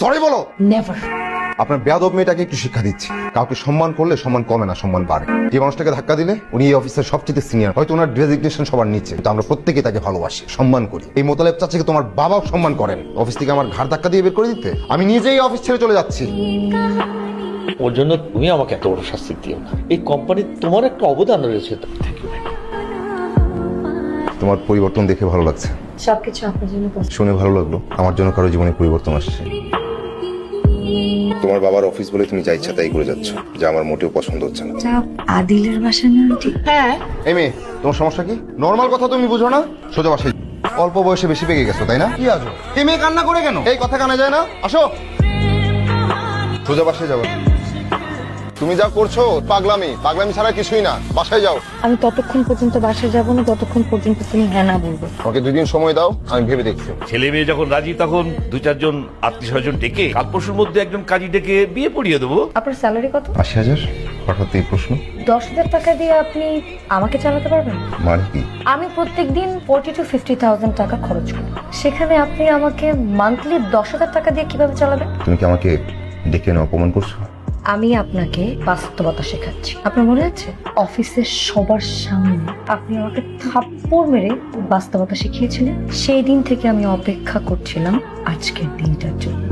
Sorry বলো। Never. আপনার বেয়াদব মেয়েটাকে একটু শিক্ষা দিচ্ছি, কাউকে সম্মান করলে সম্মান কমে না, সম্মান বাড়ে। যে মানুষটাকে ধাক্কা দিলে উনি এই অফিসের সবচেয়ে সিনিয়র, হয়তো ওনার ডেজিগনেশন সবার নিচে, কিন্তু আমরা প্রত্যেকে তাকে ভালোবাসি, সম্মান করি। এই মোতালেব চাচাকে তোমার বাবাও সম্মান করেন। অফিস থেকে আমার ঘাড় ধাক্কা দিয়ে বের করে দিতে আমি নিজেই অফিস ছেড়ে চলে যাচ্ছি। ওর জন্য তুমি আমাকে এত বড় শাস্তি দিও না। এই কোম্পানির তোমার একটা অবদান রয়েছে। Thank you. তোমার পরিবর্তন দেখে ভালো লাগছে, সবকিছু আপনার জন্য শুনে ভালো লাগলো। আমার জন্য কারো জীবনে পরিবর্তন আসছে। তোমার বাবার অফিস বলে তুমি যা ইচ্ছা তাই করে যাচ্ছ, যা আমার মোটেও পছন্দ হচ্ছে না। আদিলের বাসা না আন্টি? হ্যাঁ। এই মেয়ে, তোমার সমস্যা কি? নর্মাল কথা তুমি বুঝো না? সোজা বাসায়। অল্প বয়সে বেশি পেকে গেছো তাই না? কি আছো? এই মেয়ে কান্না করে কেন? এই কথা কানে যায় না? আসো, সোজা বাসায় যাবো। তুমি যা করছো পাগলামি, পাগলামি ছাড়া কিছুই না। বাসায় যাও। আমি ততক্ষণ পর্যন্ত বাসায় যাব না যতক্ষণ পর্যন্ত তুমি হ্যাঁ না বলবে। আমাকে 2 দিন সময় দাও, আমি ভেবে দেখছি। ছেলে মেয়ে যখন রাজি তখন 2-4 আত্মীয় স্বজন ডেকে কাল পরশুর মধ্যে একজন কাজী ডেকে বিয়ে পড়িয়ে দেবো। আপনার স্যালারি কত? 80,000। হঠাৎ এই প্রশ্ন? 10,000 টাকা দিয়ে আপনি আমাকে চালাতে পারবেন? মানে কি? আমি প্রত্যেকদিন 40,000 to 50,000 টাকা খরচ করি, সেখানে আপনি আমাকে মান্থলি 10,000 টাকা দিয়ে কিভাবে চালাবেন? তুমি কি আমাকে ডেকে এনে অপমান করছো? আমি আপনাকে বাস্তবতা শেখাচ্ছি। আপনার মনে আছে অফিসের সবার সামনে আপনি আমাকে থাপ্পড় মেরে বাস্তবতা শিখিয়েছিলেন? সেই দিন থেকে আমি অপেক্ষা করছিলাম আজকের দিনটার জন্য।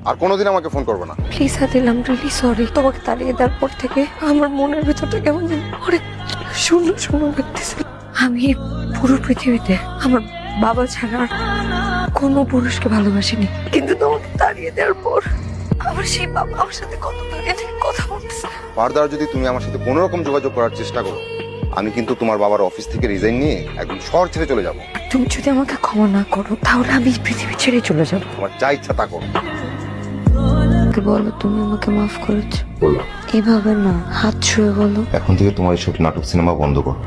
আর কোনোদিন আমাকে ফোন করবে না। Please Adil, I am really sorry. তোমাকে তাড়িয়ে দেওয়ার পর থেকে আমার মনের ভেতরটা কেমন যেন অনেক শূন্য শূন্য লাগতেছে। আমি এই পুরো পৃথিবীতে আমার বাবা ছাড়া আর কোনো পুরুষকে ভালোবাসিনি, কিন্তু তোমাকে তাড়িয়ে দেওয়ার পর আমার সেই বাবা আমার সাথে কত দাঁড়িয়ে থেকে কথা বলতেছে। ফার্দার যদি তুমি আমার সাথে কোনো রকম যোগাযোগ করার চেষ্টা করো, আমি কিন্তু তোমার বাবার অফিস থেকে রিজাইন নিয়ে একদম শহর ছেড়ে চলে যাব। তুমি যদি আমাকে ক্ষমা না করো তাহলে আমি এই পৃথিবী ছেড়ে চলে যাবো। তোমার যা ইচ্ছা তা করো। বলো তুমি আমাকে মাফ করেছো। বলো। এভাবে না, হাত ছুঁয়ে বলো। এখন থেকে তোমার এসব নাটক সিনেমা বন্ধ করো।